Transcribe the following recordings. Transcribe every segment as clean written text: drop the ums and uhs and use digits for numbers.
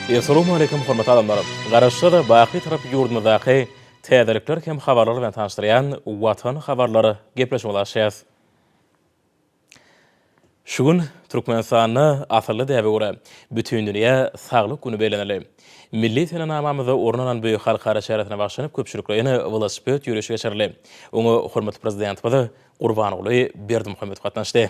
Assalamu alaikum hormatly adamlar. Garaşda baqy tarap ýurdumyzdaky täzelikler hem habarlar bilen tanışdyrýan Watan habarlary gepleşip bolaşýar. Şugun Türkmenistanyny asyrly däbe görä bütün dünýä saglyk güni beleneli. Milli tenamamyzda ornanan büyük halkara şäherine başlanyp köpçüliklerini velosiped ýürüşi geçirli. Oňa hormatly prezidentimiz Gurbanoğly Berdimuhammedow gatnaşdy.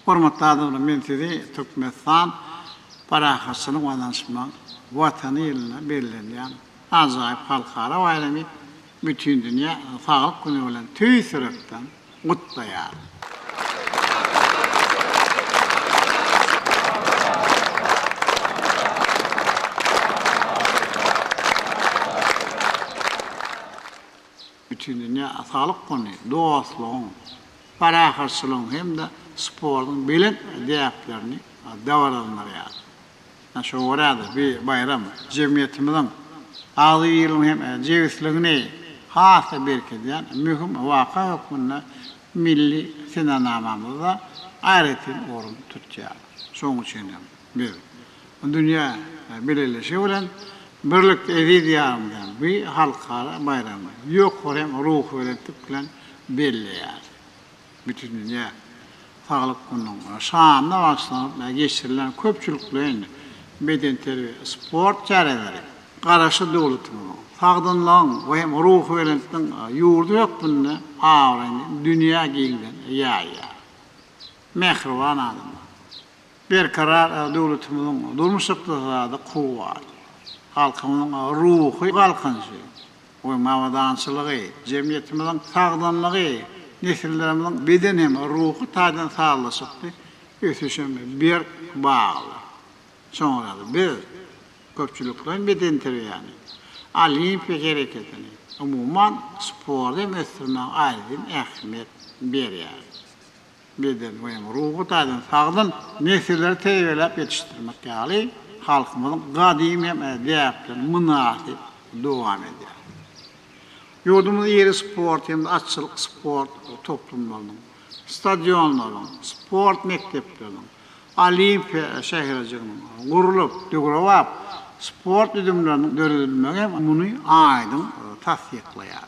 Hormatly adamlar, men sizi Türkmenistan parahasynyň wazanşyma watany ýylyna berilenýän ajaýyp halkara bayramy bütün dünýä saglyk güni bilen tüýsürekden gutlaýar. Bütün dünýä saglyk güni, dostlugyň, parahasynyň hem de sporun bilen diýaplaryny dawaranlar. Şu orada bir bayram jemgyýetimizin azy ýylyň hem jewisligini hasa berkedýän mühim waka hökmünde milli senamamyzda aýratyn orun tutýar. Şoň üçin biz dünýä beleleşi bilen birlikde edýärmiň bir halkara bayramy ýok hem ruh bilen bilen belleýär. Bütün dünýä saglyk günüň şanına başlanyp geçirilen köpçüliklerin beden terbiýe, sport çareleri, garaşy döwletiň, sagdynlygyň we hem ruh bilen ýurdu ýokmunda awrany dünýä gelden ýaýa. Mehriban adam. Berkarar döwletimiň durmuş ykdysady kuwat, halkymyň ruhy galkynjy, we mawadançylygy, jemgyýetimiň sagdynlygy, nesillerimiň beden hem ruhy taýdan sağlaşykdy, ösüşeme bir bagly. Sonra biz köpçüliklerin beden terbiýany, olimpiya hereketini, umumyň sporda mesleğine aýdyn ähmiýet berýär. Beden we ruhy taýdan sağdyn nesilleri teýelep ýetişdirmek ýaly halkymyň gadymy hem diýaply münasip dowam edýär. Ýurdumyň ýeri sport hem açylyk sport toplumlarynyň, stadionlaryň, sport mekdepleriniň, olimpiya şäherçiligiň gurulyp, döwrap, sport üdümleriniň döredilmegi muny aýdyn tasdikleýär.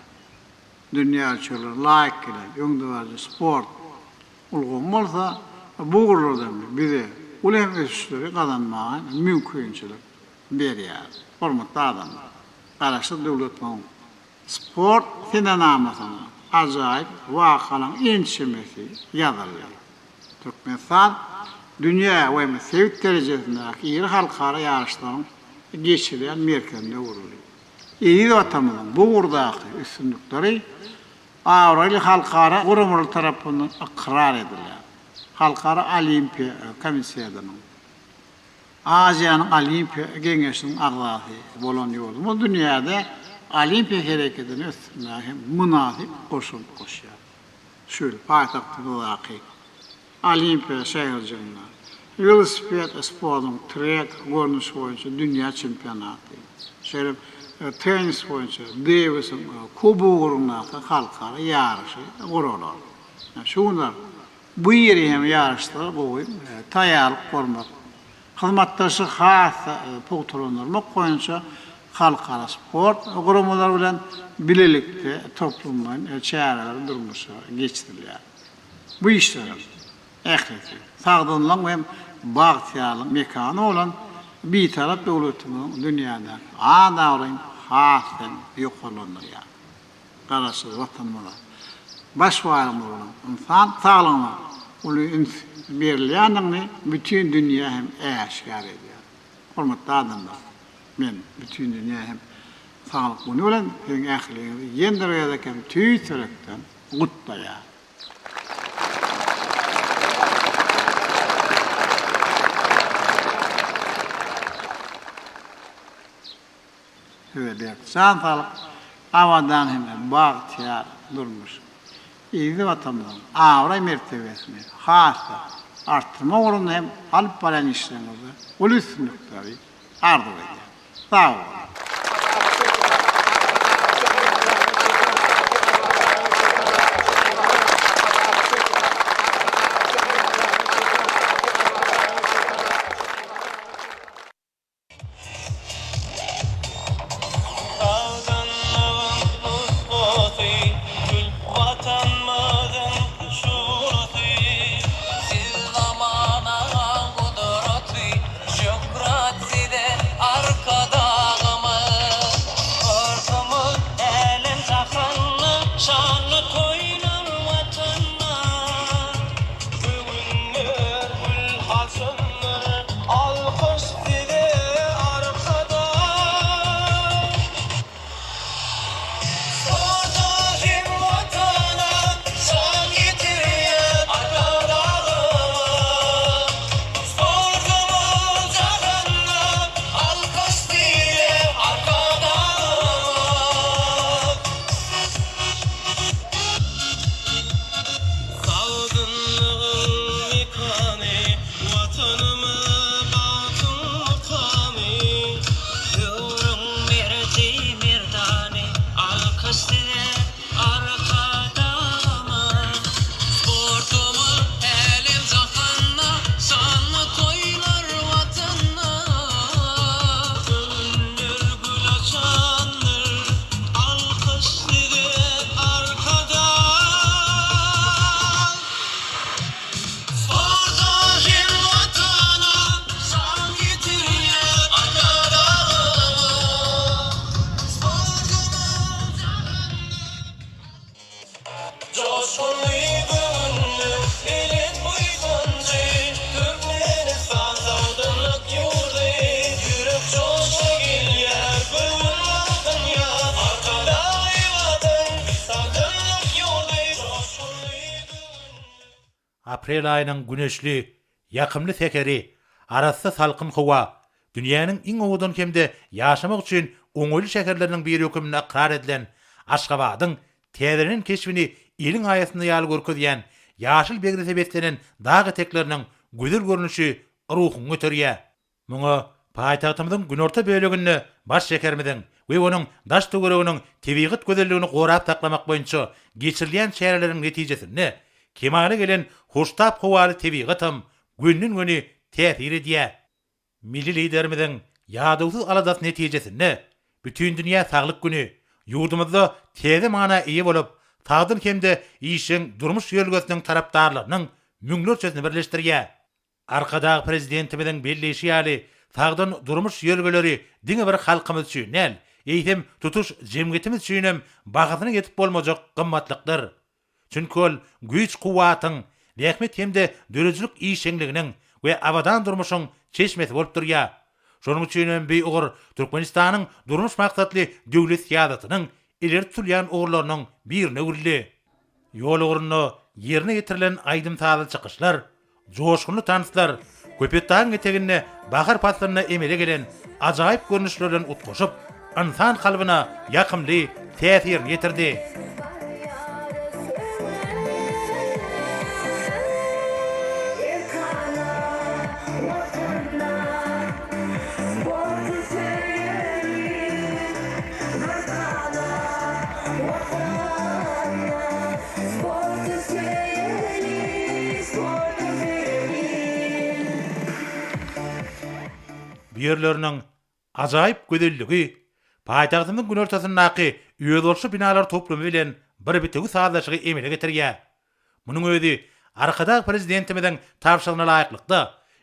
Dünýä üçin laýyk gelen ýöňdüňiz sport ulgun bolsa, bu guruldan bize ulem ösüşleri kazanmagy mümkinçilik berýär. Hormatly adamlar, garaşy döwletiň sport senamamasyna ajaýyp wakalaň ençemesi ýazylýar. Türkmenistan dünýä we mesewit derejesindäki ýer halkara ýarışlaryň geçirilýän merkezinde gurulýar. Ýeri watanymyzyň bu gurdaky üstünlikleri Avraly halkara gurumlar tarapyndan ikrar edilýär. Halkara olimpiya komissiýasynyň, Aziýanyň olimpiya geňeşiniň agzasy bolan ýolum. Bu dünýäde olimpiya hereketini üstüne hem münasip koşul koşuyor. Şöyle payitahtımızdaki olimpiya şäherçiligiň, velosiped sportynyň trek görnüşi boýunça dünýä çempionatı, şöyle tenis boýunça Davis'in kubugyna halkara ýarışy guralar. Şunlar bu ýeri hem ýarışlar boýun taýýarlyk görmek, hyzmatdaşy has pogturlanmak boýunça halkara sport gurumlar bilen bilelikde toplumdan çäreler durmuşa geçirilýär. Bu işler ähli sagdynlyk we bagtýarlyk mekany bolan bir tarap döwletimiň dünýäde adawryn hasyn ýokalanýar. Garaşy watanmylar. Baş barmylar, insan saglygyna uly berilýänini bütün dünýä hem äşkar edýär. Hormatly adamlar, men bütün dünýä hem saglyk güni bilen ähli ýendirýärken tüýtürekden gutlaýar. Söyleyip. Can sağlık. Havadan hemen bağıtıyar durmuş. İyi vatandan ağray mertebesini hasta arttırma uğrunda hem alıp baran işlerimizi ol üstünlükleri arzu ediyor. Sağ olun. Aprel ayının güneşli, yakımlı tekeri, arası salkın hava, dünyanın iň owadan kemde yaşamak üçün oňoýly şäherleriniň bir hökümine aqrar edilen Aşgabatyň täzenin keşfini iliň aýasynda ýaly görkezýän ýaşyl begrese betlenen dağ etekleriniň gözel görnüşi ruhuny göterýär. Muňa paýtagtymyzyň günorta böleginde baş şekermiden we onuň daş töwereginiň tebigat gözelligini gorap taklamak boýunça geçirilýän şäherleriň netijesinde kemale gelen hoştap howaly tebigatym günnün güni täsir edýär. Milli liderimiziň ýadywsyz aladat netijesinde bütün dünýä saglyk güni ýurdumyzda täze mana iyi bolup, tagdyr hemde işiň durmuş ýölgesiniň tarapdarlarynyň müňlerçesini birleşdirýär. Arkadaky prezidentimiziň belleşi ýaly tagdan durmuş ýölgeleri diňe bir halkymyz üçin näl, eýtim tutuş jemgyýetimiz üçin hem bahasyny ýetip bolmajak gymmatlykdyr. Çünki ol güýç kuwatyň, nähmet hemde dörejilik işeňliginiň we abadan durmuşyň çeşmesi bolup durýar. Şonuň üçin hem beýugur Türkmenistanyň durmuş maksatly döwlet ýadatynyň ileri tutulýan ogurlarynyň birine urildi. Ýol ugruna ýerine getirilen aýdym taýyl çykyşlar, joşgunly tanyslar, köpetdaň etegine bahar patlaryna emele gelen ajaýyp görnüşlerden utgaşyp, insan kalbyna ýakymly täsir ýetirdi. Ýerleriniň ajaýyp gözelligi, paýtagtymyň gün ortasyndaky ýödolşy binalar toplumy bilen bir bitegi sazlaşygy emele getirýär. Munyň özi arkadaky prezidentimiziň tapşyrygyna laýyklykda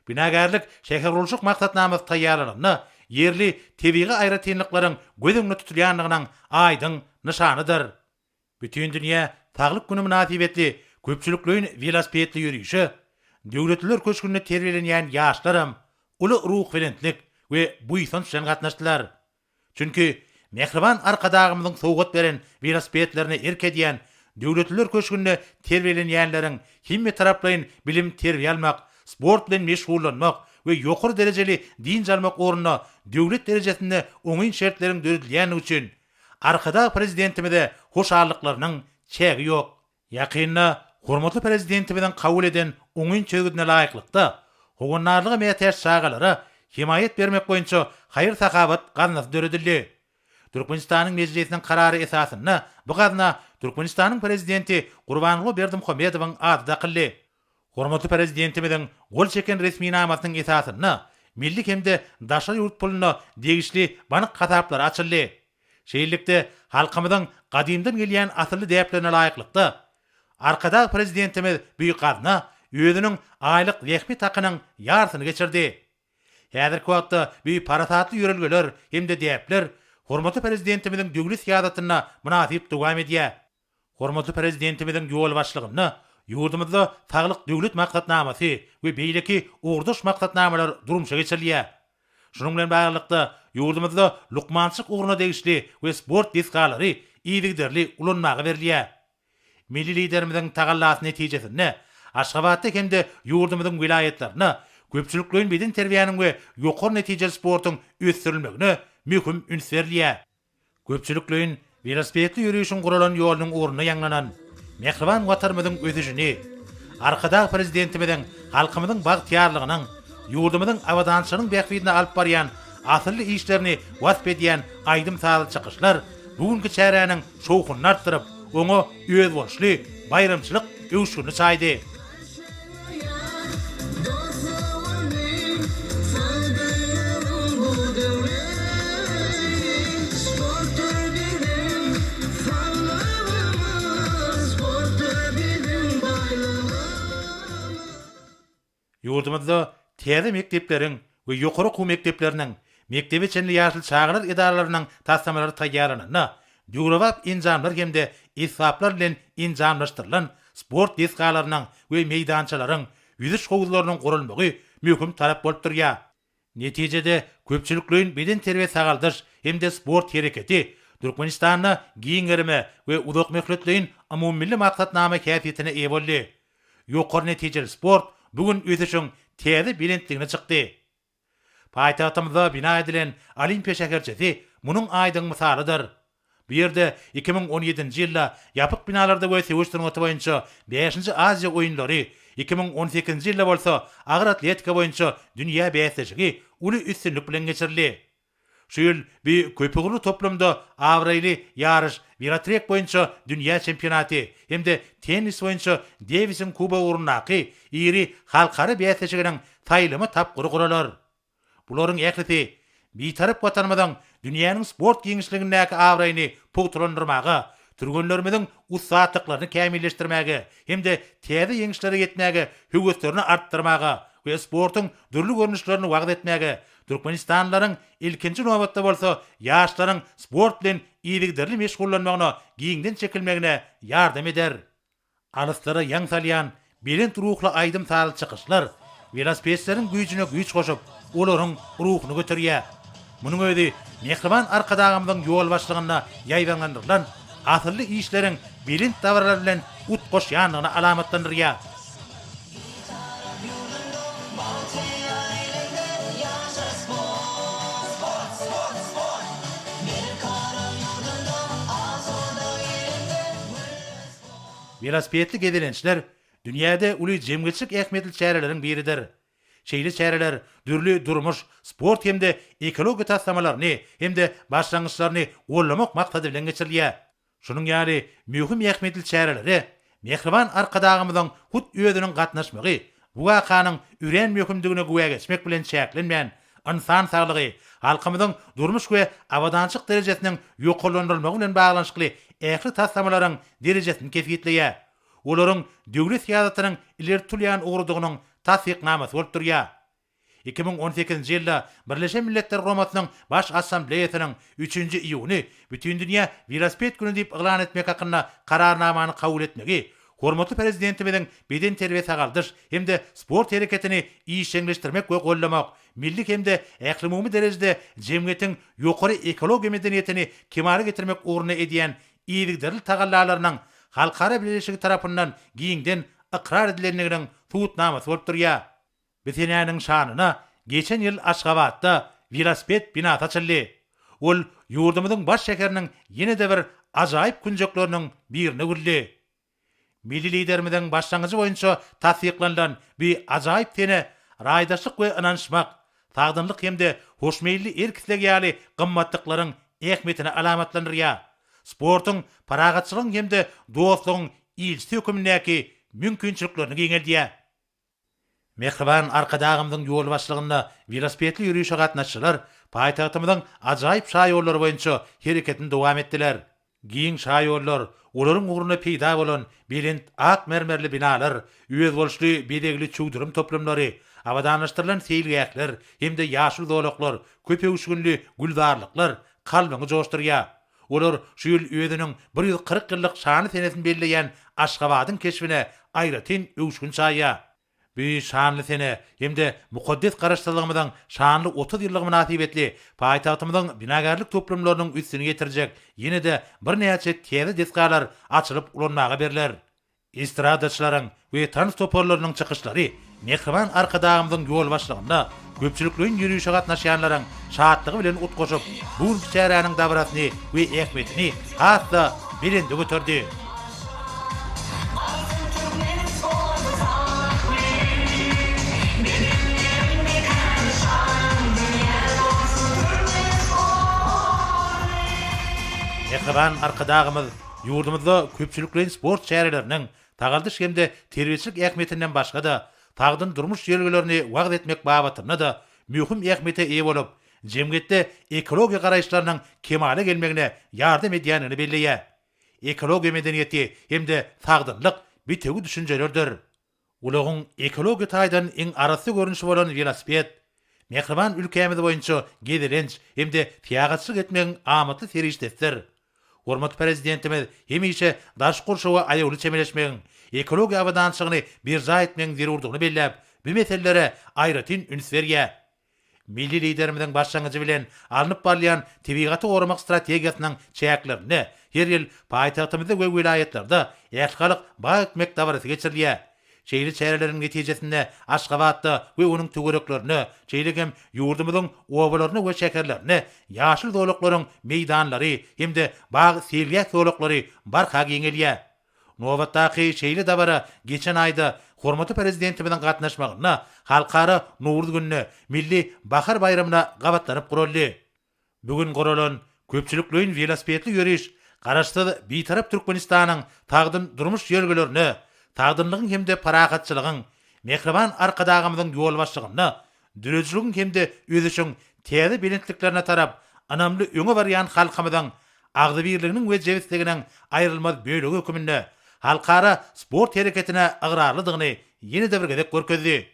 binagarlyk şäher urulşyk maksatnamyzy taýýarlanyny yerli tebiği aýratynlyklaryň gözüňde tutulýanlygynyň aýdyň nyşanydyr. Bütün dünýä saglyk güni münasibetli köpçülikleriň velosipedli ýürüýüşi, döwletler köşkünde terbiýelenýän ýaşlarym uly ruh belentlik we buýsan üçin gatnaşdylar. Çünki mehriban arkadagymyzyň sowgat beren velosipedlerini erkedýän döwletler köşkünde terbiýelenýänleriň himme taraplaryň bilim terbiýe almak, sport bilen meşgullanmak ve ýokary derejeli din jalmak oruna döwlet derejesinde oňyn şertlerin döredilýäni üçin arkada prezidentimide hoşarlyklarynyň çägi ýok. Ýakynna hormatly prezidentimizden kabul eden oňyn çögüdine laýyklykda hogunarlygy meýter şagalara himayet bermek boýunça hayır sakabat gazna döredildi. Türkmenistanyň meclisiniň karary esasyna bu gazna Türkmenistanyň prezidenti Gurbanguly Berdimuhammedowyň adyda kıldy. Hormatly prezidentimizden gol çeken resmi namatynyň esasyna milli hemde daşa ýurt puluny degişli banyk kataplar açyldy. Şeýlelikde halkymyzyň gadymdan gelýän asly däplerine laýyklykda arkada prezidentimiz büyük gazna özüniň aýlyk rehmi takynyň ýarsyny geçirdi. Häzirki wagtda büyük parasatly ýörelgeler hemde däpler hormatly prezidentimizin döwlet siýasatyna münasip dowam edýär. Hormatly prezidentimizin ýol başlygyny ýurdumyzda saglyk döwlet maksatnamasy we beýleki urduş maksatnamalar durumşa geçirilýär. Şunun bilen baglykda ýurdumyzda lukmançyk ugruna degişli we sport diskalary iýdigderli ulanmagy berilýär. Milli liderimiziň tagallası netijesinde Aşgabatda hemde ýurdumyzyň wilayetlerine köpçülikliň beden terbiýanyň we ýokary netijeli sportyň ösdürilmegine mühim üns berilýär. Köpçülikliň velosipedli ýürüýüşiň guralan ýolunyň ugruna ýanglanan mehriban watarmyzyň ösüjini arkada prezidentimiziň halkymyzyň bagtyarlygynyň ýurdumyzyň awadançylygynyň bähbidine alyp barýan asly işlerini wasp edýän aýdym saly çykyşlar bugünkü çäräniň şowkuny artdyryp oňa öz bolşly bayramçylyk öwüşüni saýdy. Ýurdumyzda täze mekdepleriň we ýokary okuw mekdepleriniň mektebi çenli ýaşyl çağlar edaralarynyň taslamalary taýýarlanyna ýurabap injamlar hemde isaplar bilen injamlaşdyrylan sport diskalarynyň we meýdançalaryň ýüzüş howuzlarynyň gurulmagy möhüm talap bolup durýar. Netijede köpçülikliň beden terbiýe sagaldyş hemde sport hereketi Türkmenistanyň giňerime we uzak möhletliň umumilli maksatnama käfiýetine eýe boldy. Ýokary netijeli sport bugün ösüşün täze bilentligine çykdy. Paýtagtymyzda bina edilen Olimpiýa şäherçesi munyň aýdyň misalydyr. Bu ýerde 2017-nji ýylda ýapyk binalarda we sewişdirme boýunça 5-nji Aziýa oýunlary, 2018-nji ýylda bolsa agyr atletika boýunça dünýä bäsleşigi uly üstünlik bilen geçirildi. Şu ýyl bir köpügli toplamda awraýly ýarış Viratrek boýunça dünýä çempionaty hemde tennis boýunça Davis'in Kuba urunaky iri halkara bäsleşiginiň taýlymy tapgyry guralar. Bularyň ählisi bir tarap watanmadan dünýäniň sport giňişligindäki awraýny pugturandyrmagy, türgenlerimiziň ussatlyklaryny kämilleşdirmäge hemde täze ýeňişlere ýetmäge höwetlerini artdyrmagy we sportyň dürli görnüşlerini wagt etmäge Türkmenistanlaryň ilkinji nowatda bolsa ýaşlaryň sport bilen iýdigderli meşgullanmagyna giňden çekilmegine ýardam eder. Alyslara ýaň salýan belent ruhly aýdym saly çykyşlar velosipedleriň güýjüne güýç goşup olaryň ruhyny götürýär. Munyň özi mehriban arkadagymyzyň ýol başlygyna ýaýbangandyrlan asly işleriň belent dawarlar bilen utgoşýanlygyny alamatlandyrýar. Velosipedli gedilençler dünýäde uly jemgyçlik ähmiýetli çäreleriň biridir. Şeýle çäreler dürli durmuş, sport hemde ekologiýa taslamalaryny hemde başlangyçlaryny gollamak maksady bilen geçirilýär. Şunuň ýaly möhüm ähmiýetli çäreleri mehriban arkadagymyzyň hut özüniň gatnaşmagy bu wakanyň üren möhümdigine güwä geçmek bilen çäklenmän insan saglygy, halkymyzyň durmuş we awadançyk derejesiniň ýokarlandyrylmagy bilen baglanyşykly ähli taslamalaryň derejesini kefiýetleýär. Olaryň döwlet siýasatynyň ileri tulýan ugrudygynyň tasdiqnamasy bolup durýar. 2018-nji ýylda Birleşen Milletler Romasynyň baş assambleýasynyň 3-nji iýuny bütün dünýä velosiped güni diýip iglan etmek hakyna kararnamany kabul etmegi, hormatly prezidentimiziň beden terbiýe sagaldyş hemde sport hereketini iýişeňleşdirmek we gollamak, milli hemde ähli derejede jemgyýetiň ýokary ekologiýa medeniýetini kemale getirmek ugruna edýän iýdigderli tagallalarynyň halkara birleşigi tarapyndan giňden ikrar edilenliginiň tutnamasy bolup durýar. Betenäniň şanyna geçen yıl Aşgabatda velosiped binat açıldı. Ol yurdumyzyň baş şekeriniň ýene-de bir ajaýyp günjekleriniň birine gürdi. Milli liderimiziň başlangyjy boýunça tasdiklanýan bir ajaýyp tene raýdaşlyk we ynançmak, tagdynlyk hemde hoşmeýilli erkislegýäli gymmatlyklaryň ähmetini alamatlandyrýar. Sportyň, paragatçylygyň hemde dostlugyň ilçi hökümindäki mümkinçiliklerini geňeldiýär. Mehriban arkadağımyzyň ýol başlygynda velosipedli ýürüýüşe gatnaşjylar paýtagtymyzyň ajaýyp şaý ýollary boýunça hereketini dowam etdiler. Giň şaý ýollar, olaryň ugruna peýda bolan belent ak mermerli binalar, üýez bolşly bedegli çuwdurym toplamlary, awadanlaşdyrylan seýilgäkler, hemde ýaşyl dolaklar, köpegüşgünli güldarlyklar kalbyňy joşdurýar. Olar şu ýyl öýdüniň 140 ýyllyk şany senesini belleýän Aşgabatyň keşfine aýratyn öwüşgün çaýýar. Bir şanly sene hemde mukaddes garaşdyrlygymyň şanly 30 ýyllyk münasibetli paýtagtymyzyň binagarlyk toplamlarynyň üstüne getirjek ýene-de bir näçe täze deskalar açylyp ulanmaga berler. Estradaçylaryň we tans toparlarynyň çykyşlary mehriban arkadağımyzyň ýol başlygynda köpçülikliň ýürüýüşe gatnaşýanlaryň şatlygy bilen utgoşup bu biçäräniň dabaratyny we ähmetini hatda bilendi götürdi. Mehriban arkadağımyz ýurdumyzda köpçülikliň sport şäherleriniň tagaldyş hemde terbiýetçilik ähmetinden başga da tagdyn durmuş ýerlerini wagt etmek babatyna da mühim ähmete eýe bolup, jemgyýetde ekologiýa garaýşlarynyň kemale gelmegine ýardam edýänini belleýär. Ekologiýa medeniýeti hemde tagdynlyk bitegi düşünjelerdir. Ulagyň ekologiýa taýdan iň arasy görünüşi bolan velosiped, mehriban ülkemiz boýunça gedilenç hemde fiýagatçylyk etmegiň amatly serişdesdir. Hormat prezidentimiz hemişe daş gurşuwa aýaly çemeleşmegiň, ekologiýa awadançylygyny bir zaýetmegiň zerurdygyny belläp, bu meselelere aýratyn üns berýär. Milli liderimiziň başlangyjy bilen alınıp barlayan tebigaty gorumak strategiýasynyň çäklerini her ýyl paýtagtymyzda we vilayatlerde ýaşgalyk baý etmek dabarasy geçirilýär. Şeýle çäreleriniň netijesinde Aşgabatda we onuň tögereklerini, şeýlegem ýurdumyzyň obalaryny we şäherlerini, ýaşyl dolaklaryň meýdanlary hemde baý selgäk dolaklary barka geňelýär. Nowatdaky şeýle dabara geçen aýda hormaty prezidentimiziň gatnaşmagyna halkara Nowruz gününe, milli bahar bayramyna gabatlanyp guruldy. Bugün guralan köpçülikliň velosipedli ýürüýüş garaşdy bir tarap Türkmenistanyň tagdyn durmuş ýerlerini, tagdynlygyň hemde paragatçylygyň, mehriban arkadağımyzyň ýol başlygynda, dürejiligiň hemde özü üçin täze belentliklerine tarap, anamly öňe barýan halkymyzyň agdy birliginiň we jewitliginiň aýrylmaz bölegi höküminde halkara sport hereketine agrarlydygyny ýene-de bir gezek görkezdi.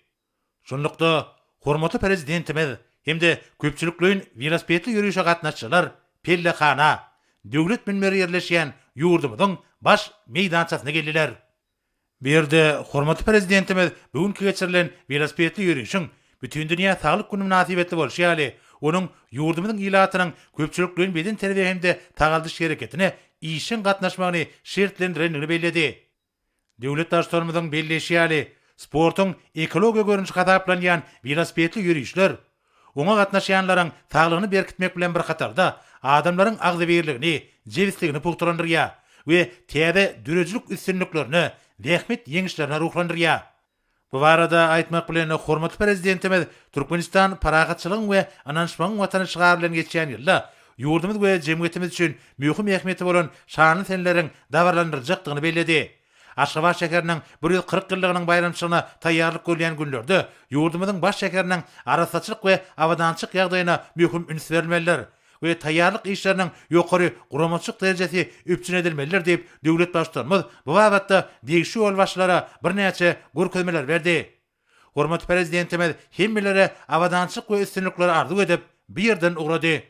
Şonlukda hormaty prezidentimiz hemde köpçülikliň velosipedli ýürüýüşe gatnaşjylar pellehana, döwlet minberi ýerleşýän ýurdumyzyň baş meýdançasyna geldiler. Berde hormaty prezidentimiz bugünkü geçirilen velosipedli ýürüýüşiň bütün dünýä saglyk güni münasibetli bolşýaly, onuň ýurdumyzyň ilatynyň köpçülikliň beden terbiýe hemde tagaldyş hereketine işin gatnaşmagyny şertlendirenini belledi. Döwlet daşlarymyzyň belleşýäli sportyň ekologiýa görünüşi hataplanýan velosipedli ýürüýüşler, oňa gatnaşýanlaryň saglygyny berkitmek bilen bir hatarda adamlaryň agdy birligini, jewitligini pugturandyrýar we täze dürejilik üstünliklerini, rehmet yeňişlerini ruhlandyrýar. Bu barada aýtmak bilen hormaty prezidentimiz Türkmenistan paragatçylygyň we ananşmagyň watany şygar bilen geçýän ýylda ýurdumyz we jemgyýetimiz üçin mühim ähmeti bolan şanly senleriň dawarlandyrjakdygyny belledi. Aşgabat şäheriniň 140 ýyllygynyň bayramçylygyna taýýarlyk görýän günlerde ýurdumyzyň baş şäheriniň arasaçylyk we awadançylyk ýagdaýyna mühim üns bermeliler we taýýarlyk işleriniň ýokary guramaçyk derejesi üpçün edilmeliler diýip döwlet başlarymyz bu wagtda degişi ýol başlara bir näçe görkezmeler berdi. Hormaty prezidentimiz hemmelere awadançylyk we üstünlikleri arzu edip bir ýerden ugrady.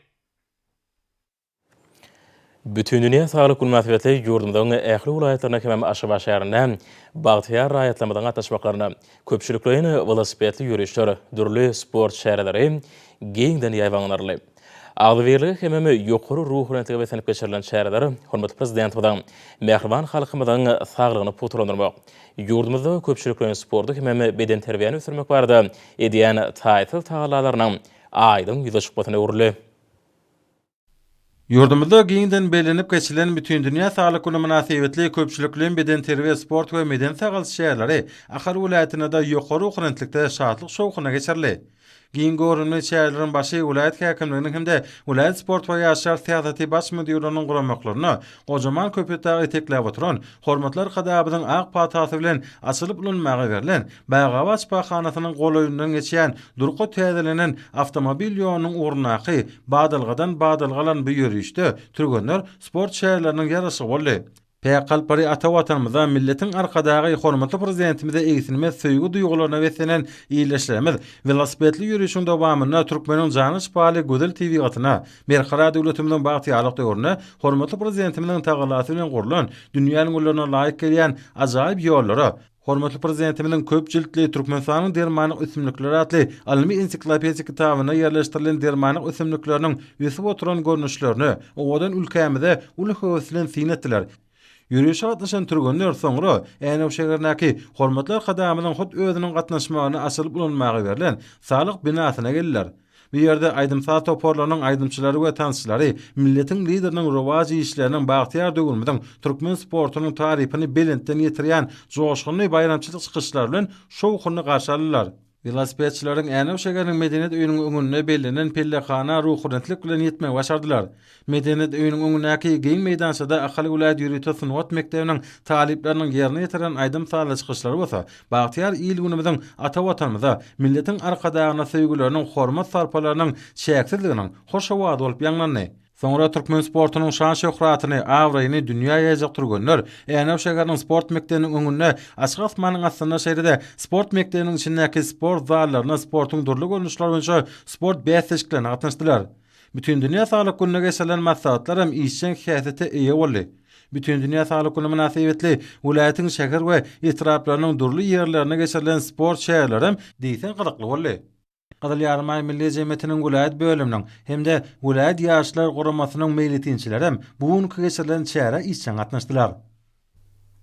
Bütün dünýä saglyk münasibetli ýurdumyzyň ähli welaýatlaryna hemem Aşgabat şäherine bagtyýar raýatlamyň gatnaşmaklaryna köpçülikliň velosipedli ýürüýüşler, dürli sport şäherleri geňden ýaýwanlanarly. Agzybirligi hememe ýokary ruh bilen besenip geçirilen şäherler, hormatly prezidentimiň mehriban halkymyzyň saglygyny puturlandyrmak, ýurdumyzda köpçüliklerin sportu hememe beden terbiýany ösürmek barada edýän taýtyl tagallalarynyň aýdyň ýüzüşikmatyna uruly. Yurdumuzda giňden belenip geçilen bütün dünýä saglyk güni münasibetli köpçüliklerin beden terbiýe sport we meden sagal şäherleri ahar welaýatyna da ýokary ukrentlikde şatlyk şowkuna geçirli. Giň görünme şäherleriň başy welaýat häkimliginiň hemde welaýat sport we ýaşlar syýasaty baş müdürlüğiniň guramaklaryny gojaman köpetde etekläp oturan hormatlar kadabydyň ak patasy bilen açylyp ulanmagy berilen Baýgabaş bahanasynyň golaýyndan geçýän durqa täzelenen awtomobil ýolunyň urnaky badalgadan badalgalan bu ýürüşde türgenler sport şäherleriniň ýarasy boldy. Peýkalpary ata watanymyza milletiň arkadagy hormatly prezidentimize eýsinmez söýgü duýgularyna beslenen iýleşlerimiz velosipedli ýürüşiň dowamyna Türkmeniň jany şpaly Gözel TV gatyna Merhara döwletimiň bagtyýarlyk döwrüne hormatly prezidentimiň tagalasy bilen gurulan dünýäniň ullaryna laýyk gelýän ajaýyp ýollara hormatly prezidentimiň köp jiltli Türkmenistanyň dermanyk ösümlikleri atly almy ensiklopediýa kitabyna ýerleşdirilen dermanyk ösümlikleriniň ýüsüp oturan görnüşlerini owadan ülkemize uly höwüslen sinetdiler. Ýürüşe gatnaşan türgenler soňra äne şähernäki hormatlar kadamynyň hut özüniň gatnaşmagyny asylyp ulanmagy berilen saglyk binasyna geldiler. Bu ýerde aýdymsa toporlarynyň aýdymçylary we tanysçylary milletiň lideriniň rowaji işleriniň bagtyar döwürmüň türkmen sportunyň taryhyny belentden ýetirýän joşgyny bayramçylyk çykyşlary bilen şowkuny garşy aldylar. Velosipedçilerin äne şäheriniň medeniýet öýüniň öňünde belenen pellehana ruhurentlik bilen ýetmek başardylar. Medeniýet öýüniň öňündäki geň meýdançada ahali welaýat ýürüýte sunwat mekdebiniň talipleriniň ýerine ýetiren aýdym sağla çykyşlary bolsa, bagtyar il günümizden ata watanymyza milletiň arkadagyna söýgüleriniň hormat sarpalarynyň şäksizliginiň hoş howada bolup ýanglandy. Sonra Türkmen sportunyň şan şöhratyny awraýyny dünýäge ýajakdyrganlar äne şäheriniň sport mekdebiniň öňünde açyk asmanyň astyna şeýrede sport mekdebiniň içindäki sport zallaryna sportuň durly görnüşleri boýunça sport bäsleşiklerine gatnaşdylar. Bütün dünýä saglyk gününe geçirilen maslahatlar hem işçiň häsiýete eýe boldy. Bütün dünýä saglyk güni münasibetli welaýatyň şäher we etraplarynyň durly ýerlerine geçirilen sport şäherleri hem diýsen gydykly boldy. Gadyl Ýarmay Milli Jemgyýetiniň welaýat bölüminiň hemde welaýat ýaşlar guramasynyň meýletinçileri hem bugünkü geçirilen şähere işçiň gatnaşdylar.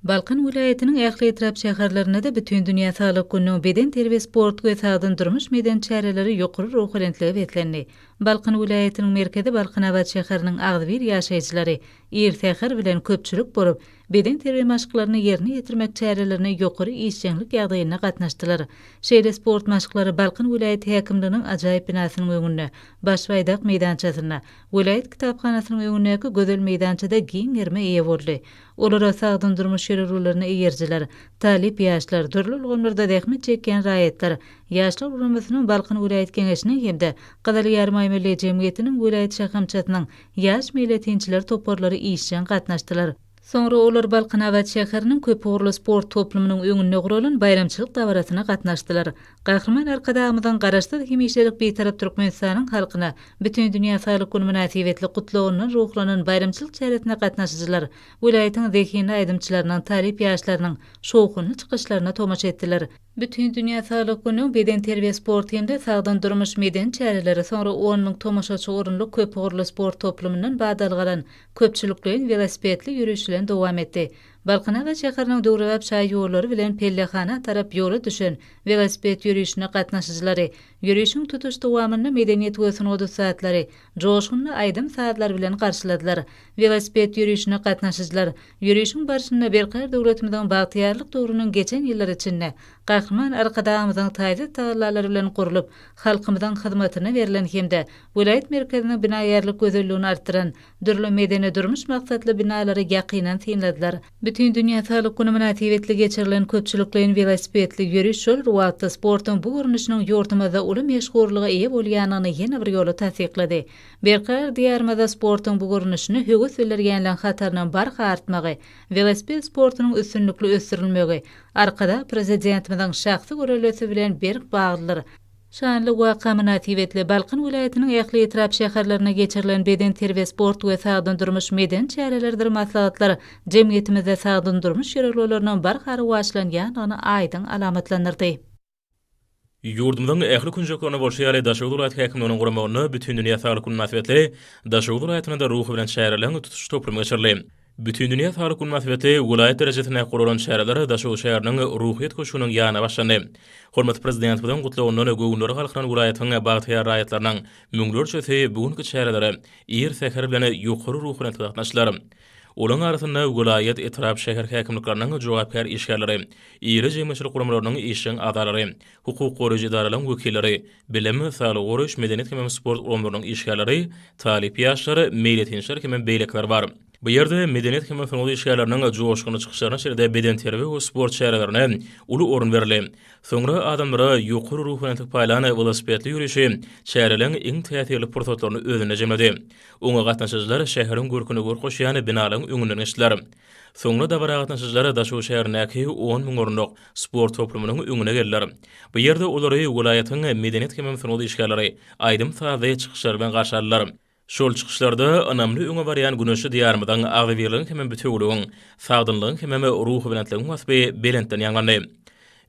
Balkan welaýatynyň ähli etrap şäherlerine de bütün dünýä saglyk gününiň beden terbiýe sport we sagdyn durmuş meden çäreleri ýokary ruhurentlige betlendi. Balkan welaýatynyň merkezi Balkanabad şäheriniň Agzybir ýaşaýjylary ertäher bilen köpçülik bolup, beden terbiýe maşgyklaryny ýerine ýetirmek çärelerini ýokary işçilik ýagdaýyna gatnaşdylar. Şeýle sport maşglary Balkan welaýat häkimliginiň ajaýyp binasynyň öňünde, Başbaýdak meýdançasyna, welaýat kitapxanasynyň öňündäki gözel meýdançada giň ýerme eýe boldy. Olara sagdyn durmuş ýerlerine eýerjiler, talip ýaşlar, dürli ulgamlarda dähmet çekýän raýatlar, ýaşlar uramasynyň Balkan welaýat keňeşiniň hemde Gadyl Ýarmay Milli Jemgyýetiniň welaýat şäherçatynyň ýaş meýletinçiler toporlary işçiň gatnaşdylar. Sonra olar Balkanabad şäheriniň köp uğurlu sport toplumynyň öňünde guralan bayramçylyk dawratyna gatnaşdylar. Gahrman arkadamydan garaşdy hemişelik beýtarap Türkmenistanyň halkyna bütün dünýä saglyk güni münasibetli gutlawanyň ruhlanan bayramçylyk çäretine gatnaşyjylar welaýatyň zehini aýdymçylarynyň talip ýaşlarynyň şowkuny çykyşlaryna tomaşa etdiler. Bütün dünýä saglyk güni beden terbiýe sport hemde sagdan durmuş meden çäreleri sonra 10 000 tomaşaçy orunly köp uğurlu sport toplumynyň badalgalan köpçüliklerin velosipedli ýürüşleri dowam etdi. Balkanabad şäheriniň döwrewap şaý ýollary bilen pellehana tarap ýola düşen velosiped ýürüşine gatnaşyjylary ýürüşiň tutuş dowamyny medeniýet we sunwat saatlary joşgyny aýdym saatlar bilen garşyladylar. Velosiped ýürüşine gatnaşyjylar ýürüşiň barşyna berkar döwletimiziň bagtyarlyk döwrüniň geçen ýyllar içinde gahrman arkadamyzyň taýda taýlalary bilen gurulup halkymyzyň hyzmatyna berilen hemde welaýat merkeziniň binaýarlyk gözelligini artdyran dürli medeni durmuş maksatly binalary ýakynan synladylar. Bütün dünýä saglyk güni münasibetli geçirilen köpçüliklerin velosipedli ýürüş şol wagtda sportyň bu görnüşiniň ýurdumyzda uly meşhurlygy eýe bolýanyny ýene bir ýola tasdiklady. Berkar diýarmada sportyň bu görnüşini höwes bilergänlen hataryndan barha artmagy, velosiped sportynyň üstünlikli ösürilmegi, arkada prezidentimiň şahsy görelmesi bilen berk baglylar. Şanly waka münasibetli Balkan welaýatynyň ähli etrap şäherlerine geçirilen beden terbiýe sport we sagdyn durmuş meden çärelerdir maslahatlar jemgyýetimizde sagdyn durmuş ýerlerini barhary başlanýanyny aýdyň alamatlandyrdy. Yurdumyzyň ähli künjeklerine bolşýary Daşow vilayat häkimliginiň guramagyny bütün dünýä saglyk münasibetleri Daşow vilayatyna da ruhy bilen şäherlerle tutuş toplumy geçirildi. Bütün dünýä saglyk münasibeti vilayat derejesinde gurulan şäherlere Daşow şäheriniň ruhyet koşunyň ýanyna başlandy. Hormat prezident bilen gutlagynyň göwnleri halkynyň vilayatyň bagtyar raýatlarynyň müňlerçesi bugünkü şäherlere ýer seher bilen ýokary ruhyny gatnaşdylar. Olaň arasynda vilayat etraf şäher häkimlikleriniň jogapkar işgärleri, ýeri jemgyýetçilik guramlarynyň işçiň adalary, hukuk goraýjy idaralaryň wekilleri, bilim, saglyk goraýş, medeniýet hem sport guramlarynyň işgärleri, talip ýaşlary, meýletinçler hem beýlekler bar. Bu ýerde medeniýet hem fenol işgärleriniň joşgyny çykyşlaryna şeride beden terbiýe we sport şäherlerine uly orun berildi. Soňra adamlara ýokary ruhanyň paýlany velosipedli ýürüşi şäherleriň iň täsirli pursatlaryny özüne jemledi. Oňa gatnaşyjylar şäheriň görküni gorkoşýany binalaryň öňünden geçdiler. Soňra da gatnaşyjylar Daşow şäherindäki 10 000 orunlyk sport toplumynyň öňüne geldiler. Bu ýerde olary welaýatyň medeniýet hem fenol işgärleri aýdym taýda çykyşlar bilen garşalylar. Şol çykyşlarda önemli öňe barýan güneşi diýarmydan agzywirligiň hem bütünligiň, sagdynlygyň hem ruhy bilenligiň wasby belentden ýanlandy.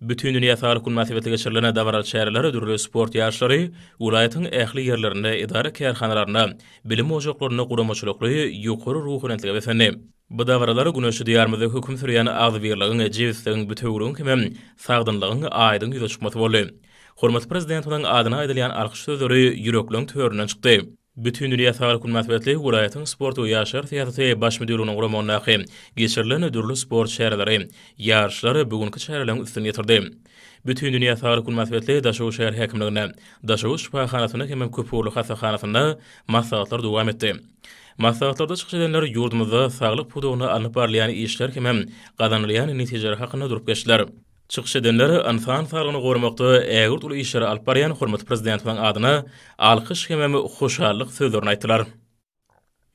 Bütün dünýä saglyk münasibeti geçirilen davarat şäherleri dürli sport ýaşlary welaýatyň ähli ýerlerinde idara kärhanalaryna, bilim ojaklaryna guramaçylykly ýokary ruhy bilenligi besendi. Bu davaralar güneşi diýarmyda höküm sürýän agzywirligiň, jewsligiň bütünligiň hem sagdynlygyň aýdyn ýüze çykmasy boldy. Hormat prezidentiň adyna aýdylýan alkyş sözleri ýürekliň töwründen çykdy. Bütün dünýä saglyk münasibetli welaýatyň sport we ýaşar täsiri baş müdürlüğiniň guramanyny geçirilen dürli sport şäherleri, ýarşlary bugünkü şäherleriň üstüne ýetirdi. Bütün dünýä saglyk münasibetli Daşow şäher häkimligine, Daşow şifahanasyna hem köpürli hasahanasyna maslahatlar dowam etdi. Maslahatlarda çykyş edenler ýurdumyzda saglyk pudugyny alyp barýan işler hem gazanylýan netijeler hakynda durup geçdiler. Çykyş edenler insan saglygyny gorumakda ägir uly işleri alyp barýan hormat prezidentiň adyna alkyş hem hoşallyk sözlerini aýtdylar.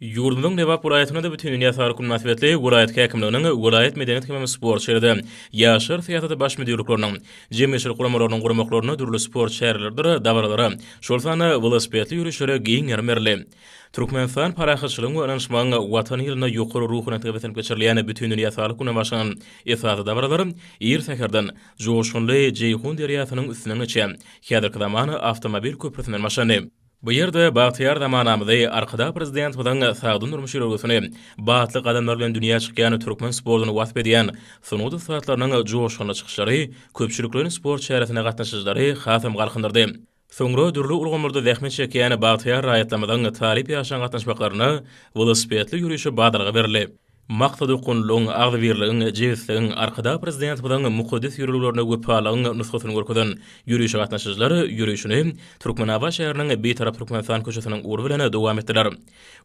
Yurdumyň Nebap vilayatyna da bütün dünýä saglyk münasibetli vilayat häkimliginiň vilayat medeniýet hem sport şäherinde ýaşar täsiri baş müdürlükläriniň jemgyýetçilik guramalarynyň guramaklaryna dürli sport şäherlerinde dawaralary, şol sany velosipedli ýürüşlere giň ýermerli. Türkmenistan parahatçylygyň we anşmagyň watan ýylyna ýokary ruhyny täbeten geçirilýän bütün dünýä saglyk güne başlanan esasy dawaralary ýer seherden joşgunly Jeyhun derýasynyň üstüne geçen häzirki zamany awtomobil köprüsinden başlandy. Bu ýerde bagtyar zamanamyzda arkada prezident bilen sagdyn durmuş ýürüsini batly gadamlar bilen dünýä çykýan türkmen sportyny wasp edýän sunudy saatlarynyň joşgyny çykyşlary köpçüliklerin sport şäheretine gatnaşyjylary hasam galkındyrdy. Soňra dürli ulgamlarda zähmet çekýän bagtyar raýatlamydan talip ýaşan gatnaşmaklaryna velosipedli ýürüşi badalga berildi. Maksady gunluň, agzywirligiň, jewsligiň arkada prezident bilen muqaddis ýürüşlerine göpalygyň nusgatyny görkezden ýürüş gatnaşyjylary ýürüşini Türkmenaba şäheriniň beýtarap Türkmenistan köşesiniň ury bilen dowam etdiler.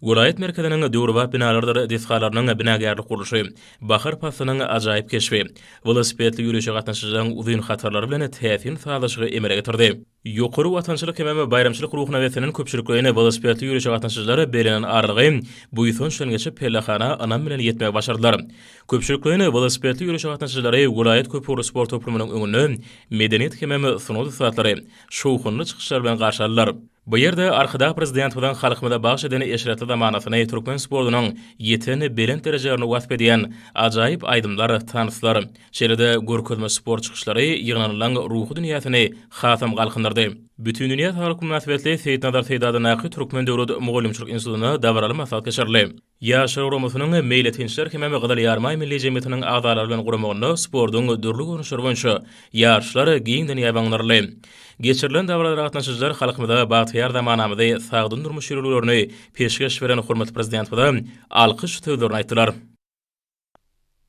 Vilayat merkeziniň döwrwap binalarynda deskalarynyň binagarlyk gurulşy, bahar pasynyň ajaýyp keşfi, velosipedli ýürüş gatnaşyjylaryň uzun hatarlary bilen täsir sağlaşygy emele getirdi. Ýokary watançylyk hem bayramçylyk ruhyna wesenen köpçüliklerine velosipedli ýürüş gatnaşyjylary berenen arlygy bu ýyson şol geçip pellahana anam bilen ýetmek başardylar. Köpçüliklerine velosipedli ýürüş gatnaşyjylary vilayat köpürli sport toplumynyň öňünde medeniýet hem sunudy saatlary, şowhunly çykyşlar bilen garşalylar. Bu ýerde arkada prezident bilen halkymyza bagş eden eşretli zamanasyny türkmen sportynyň ýeten belent derejelerini wasp edýän ajaýyp aýdymlar tanyslar, şeride görkezme sport çykyşlary ýygnanylan ruhy dünýäsini hasam galkındyrdy. Bütün dünýä saglyk münasibetli Seýitnazar Seýdadyň Türkmen Döwlet Mugallimçilik Institutyna dawraly maslahat geçirildi. Ýaşar uramasynyň meýletinçler hem Gydaly ýarmaý milli jemgyýetiniň agzalary bilen guramagyny sportyň dürli görnüşleri boýunça ýarşlar giňden ýabanlarly. Geçirilen dawralara gatnaşyjylar halkymyza bagtyar zamanamyzda sagdyn durmuş ýürülerini peşkeş beren hormat prezident bilen alkyş sözlerini aýtdylar.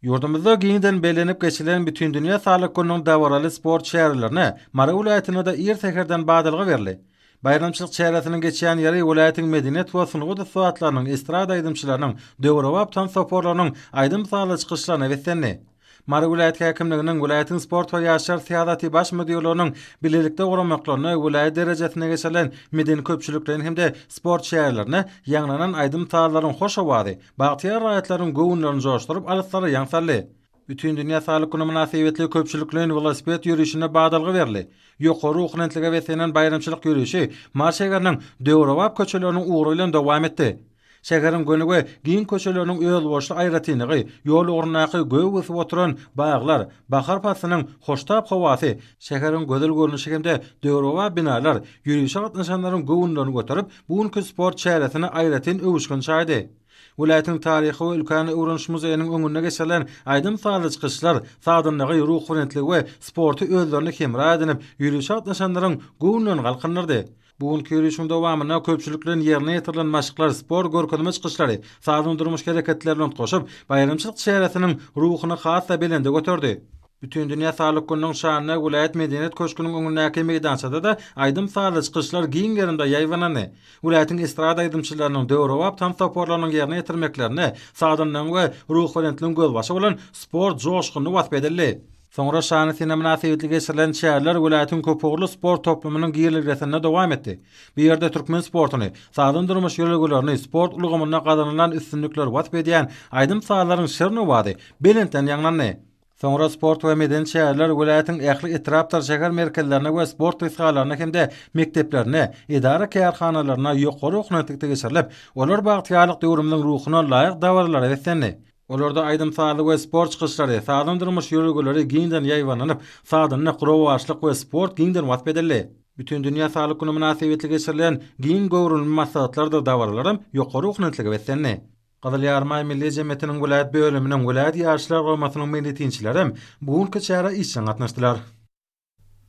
Yurdumyzda giňden belenip geçilen bütün dünýä saglyk gününiň dawaraly sport şäherlerine Mara welaýatyna da ýer seherden badalga berildi. Bayramçylyk şäheretiniň geçýän ýeri welaýatyň medeniýet we sunudy saatlarynyň estrada aýdymçylarynyň döwrewap tan soporlarynyň aýdym sagly çykyşlaryna weslendi. Mara vilayat häkimliginiň vilayatyň sport we ýaşar syýasaty baş müdürlüğiniň bilelikde guramaklaryny vilayat derejesine geçirilen medeni köpçüliklerin hemde sport şäherlerine ýanglanan aýdym sagalaryň hoş owady, bagtyar raýatlaryň göwnlerini joşdurup alyslary ýaňsarly. Bütün dünýä saglyk güni münasibetli köpçüliklerin velosiped ýürüşine badalga berildi. Ýokary ruhlantligi we senen bayramçylyk ýürüşi marşegarnyň döwrewap köçeleriniň uğru bilen dowam etdi. Şekerin gönüge giyin köşelerinin öýül boşly aýratynygy, ýol ornaky göw wysyp oturan baglar, bahar pasynyň hoştap howasy, şekerin gözel görnüşi hemde döwrowa binalar, ýürüýüşe gatnaşanlaryň gowunlaryny göterip, bugünkü sport çäresini aýratyn öwüşgün şaýdy. Vilayatyň taryhy we ülkany öwreniş muzeýiniň öňünde geçirilen aýdym sağly çykyşlar, sadynygy, ruh gürentligi we sporty özlerini hemra edinip, ýürüýüşe gatnaşanlaryň gowunlaryny galkandyrdy. Bugünkü ýürüýüşiň dowamyna köpçüliklerin ýerine ýetirilen maşykllar, spor görkezme çykyşlary, sadyň durmuş gereketleri bilen goşup, bayramçylyk çäresiniň ruhyny hassa belende göterdi. Bütün Dünya Sağlık Günü'nün şanına Vilayet Medeniyet Köşkü'nün önündeki meydançada da aýdym sağly çykyşlar giň ýerinde ýaýwanany. Vilayatyň estrada aýdymçylarynyň döwrewap tam saporlarynyň ýerine ýetirmeklerini, sadynyň we ruh gürentligi gözbaşy bolan sport joşgyny wasp edildi. Soňra şany sine münasibetli geçirilen şäherler vilayatyň köpügli sport toplumynyň giýerligisine dowam etdi. Bu ýerde türkmen sportuny, sadyň durmuş ýöregelerini, sport ulgamyna gazanylan üstünlikler wasp edýän aýdym sağlaryň şerni wady belenten ýaňlandy. Soňra sport we meden şäherler vilayatyň ähli etraptar şäher merkezlerine we sport tesgallaryna hemde mekteplerine, idara kärhanalaryna ýokary oknatykda geçirilip, olar bagtýarlyk döwrümniň ruhyna laýyk dawarlar etsendi. Olarda aýdym sağly we sport çykyşlary, sadyň durmuş ýöregeleri giňden ýaýwananyp, sadyny gurowçlyk we sport giňden wasp edildi. Bütün Dünya Sağlyk Günü münasibetli geçirilen giň gowrulma maslahatlarda dawarlarym ýokary oknatlygy etsendi. Gazyl Ýarmaý Milli Jemgyýetiniň vilayat bölüminiň vilayat ýaşlar gowmasynyň meňdetinçilerim bugünkü çäre işçiň gatnaşdylar.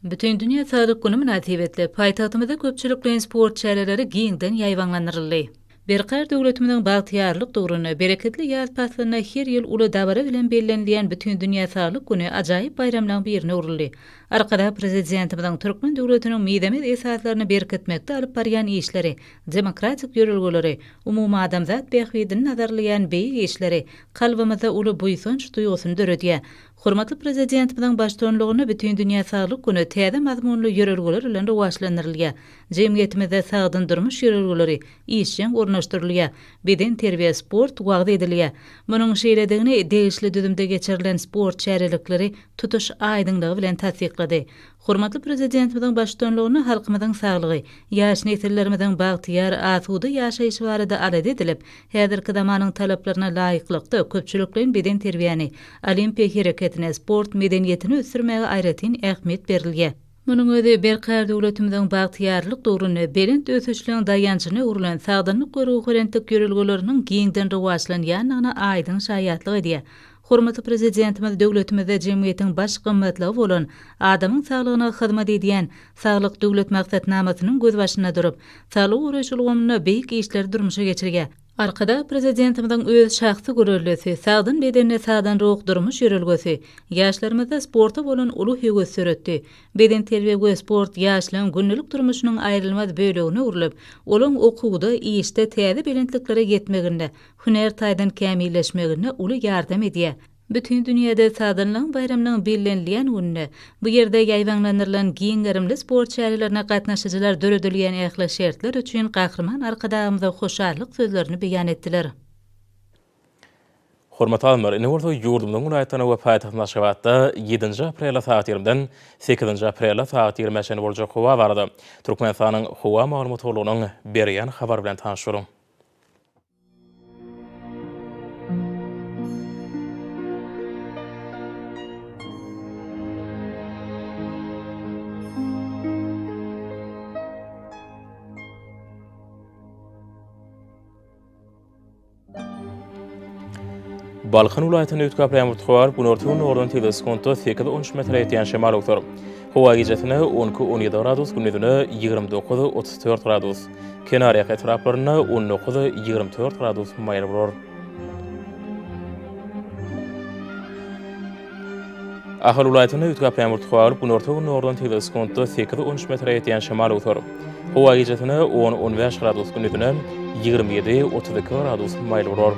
Bütün Dünya Sağlyk Günü münasibetli paýtagtymyzda köpçüliklen sport çäreleri giňden ýaýwanlanyrly. Berqar döwletimiň bagtýarlyk dogruny, bereketli ýaz paslaryna her ýyl uly dabara bilen bellenilýän Bütün Dünya Sağlyk Güni ajaýyp bayramlaryň birine uruldy. Arkada prezidentimiň Türkmen döwletiniň meýdemet esaslaryny berketmekde alyp barýan işleri, demokratik ýörelgeleri, umumy adamzat behwidini nazarlayan beýik işleri kalbymyza uly buýsunç duýgusyny döredýär. Hormatly prezidentimiň başçylygyny Bütün Dünya Sağlyk Güni täze mazmunly ýörelgeler bilen rowajlandyrylýar. Jemgyýetimizde sagdyn durmuş ýörelgeleri işçiň ornaşdyrylýar. Beden terbiýe sport wagty edilýär. Munyň şeýledigini degişli düzümde geçirilen sport çärelikleri tutuş aýdynlygy bilen tasdiklady. Hormatly prezidentimiň başçylygyny halkymyzyň saglygy, ýaş nesillerimiziň bagtyar, asuda ýaşaýyşy barada alad edilip, häzirki zamanyň talaplaryna laýyklykda köpçüliklerin beden terbiýany, olimpiýa hereketine, sport medeniýetini ösürmäge aýratyn ähmiýet berilýär. Munyň özi berqar döwletimiziň bagtyarlyk dogruny, belent ösüşligiň daýançyny urulan sagdyny goruw gürentik ýörelgeleriniň giňden rowajlanýanyna aýdyn şaýatlyk edýär. Hormatly prezidentimiz döwletimizde jemgyýetiň baş gymmatlygy bolan, adamyň saglygyna hyzmat edýän saglyk döwlet maksatnamasynyň göz başyna durup, saglyk uğraşylgyny beýik işler durmuşa geçirýär. Arkada prezidentimiň öz şahsy görelmesi, sagdyn bedenne sagdan ruh durmuş ýörelgesi, ýaşlarymyzda sporta bolan uly höwes söretdi. Beden terbiýe we sport ýaşlaryň günlük durmuşynyň aýrylmaz bölegine urulyp, olaň okuwda, işde täze belentliklere ýetmeginde, hüner taýdan kämilleşmegine uly ýardam edýär. Bütün dünýäde sadynyň bayramynyň bellenilýän gününe, bu ýerde ýaýwanlandyrylan giň gerimli sport çärelerine gatnaşyjylar döredilýän ähli şertler üçin gahrman arkadaşymyza hoşarlyk sözlerini beýan etdiler. Hormatly alymlar, ine bolsa ýurdumyň vilayatyna we paýtagtyň Aşgabatda 7 aprel saat 20-den 8 aprel saat 20-de boljak howa barada. Türkmenistanyň howa maglumatlarynyň berýän habar bilen tanışýaryň. Balkan vilayatyny ötkäpleýän mutgawar günortagyň ordan teleskonto 8-13 metre ýetýän şemal oktor. Howa gecesine 12-17 gradus, gündüzine 29-34 gradus. Kenariýa etraplaryna 19-24 gradus maýl bolor. Ahal vilayatyny ötkäpleýän mutgawar günortagyň ordan teleskonto 8-13 metre ýetýän şemal oktor. Howa gecesine 10-15 gradus, gündüzine 27-32 gradus maýl bolor.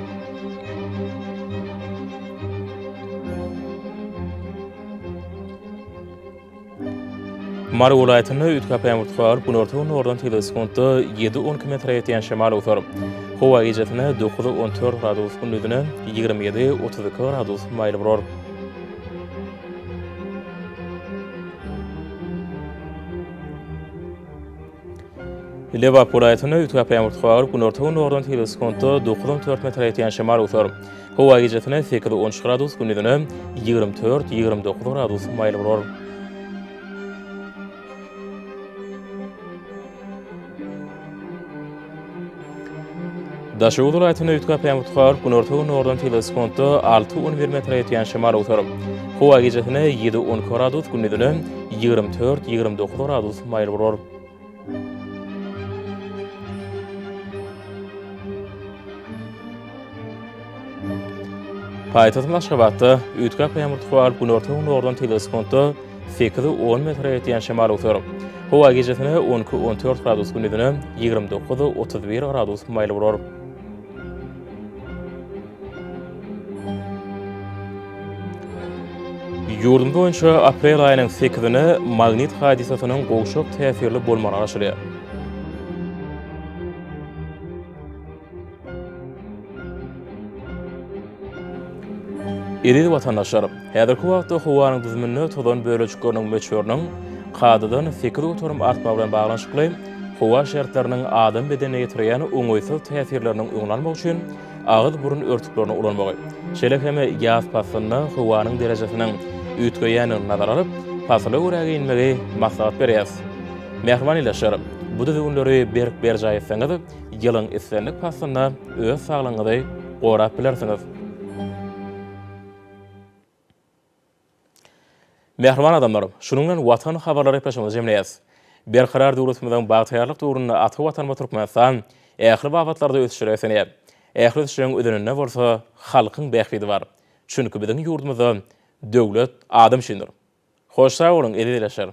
Mara vilayatyny ötkäpleýän mutgawar günortagyň ordan teleskonto 7-12 metre ýetýän şemal oktor. Howa gecesine 9-14 gradus, gündüzine 27-32 gradus maýl bolor. Liverpool ayetine ütüp ýamurtgalar günortagyň ordan teleskonto 9-4 metr ýetýän şemal utar. Howa gecesine 8-13 gradus, gündüzine 24-29 gradus maýly bolar. Daşy vilayatynda ütüp ýamurtgalar günortagyň ordan teleskonto 6-11 metr ýetýän şemal utar. Howa gecesine 7-10 gradus, gündüzine 24-29 gradus maýly bolar. Paýtagyň Aşgabatda ütgap ýamurtgalar günortagyň ordan teleskonto 8-10 metr ýetýän şemal utar. Howa gecesine 12-14 gradus, gündüzine 29-31 gradus maýly bolar. Ýurdum boýunça aprel aýynyň 8-ine magnit hadisasynyň gowşak täsirli bolmany aşyrýar. Iri vatandaşlar, häzirki wagtda howanyň düzümini todan bölejikleriniň meçhurnyň qadadan fikir oturum artma bilen baglanşykly howa şertleriniň adam bedenine ýetirýän oňoýsuz täsirleriniň öňlenmek üçin agyz burun örtüklerini ulanmagy. Şeýle heme ýaz pasyna howanyň derejesiniň ütgeýäni nazar alyp, pasly göräge inmegi maslahat berýär. Mehman ilaşar, bu düzünleri berk-berjay etseňiz, ýylyň islenlik pasyna öz saglygyňyzy gorap bilersiňiz. Mehriban adamlarım, şununla watan habarlary ýepeşimiz jemleýäs. Berkarar döwletimiziň bagtaýarlyk döwründe aty watanma türkmenistän ähli wagtlarda ösüşýär esenýär. Ähli ösüşüň ödünine bolsa halkyň bähbidi bar. Çünki biziň ýurdumyzda döwlet adam şindir. Hoş sag bolun, eli dileşer.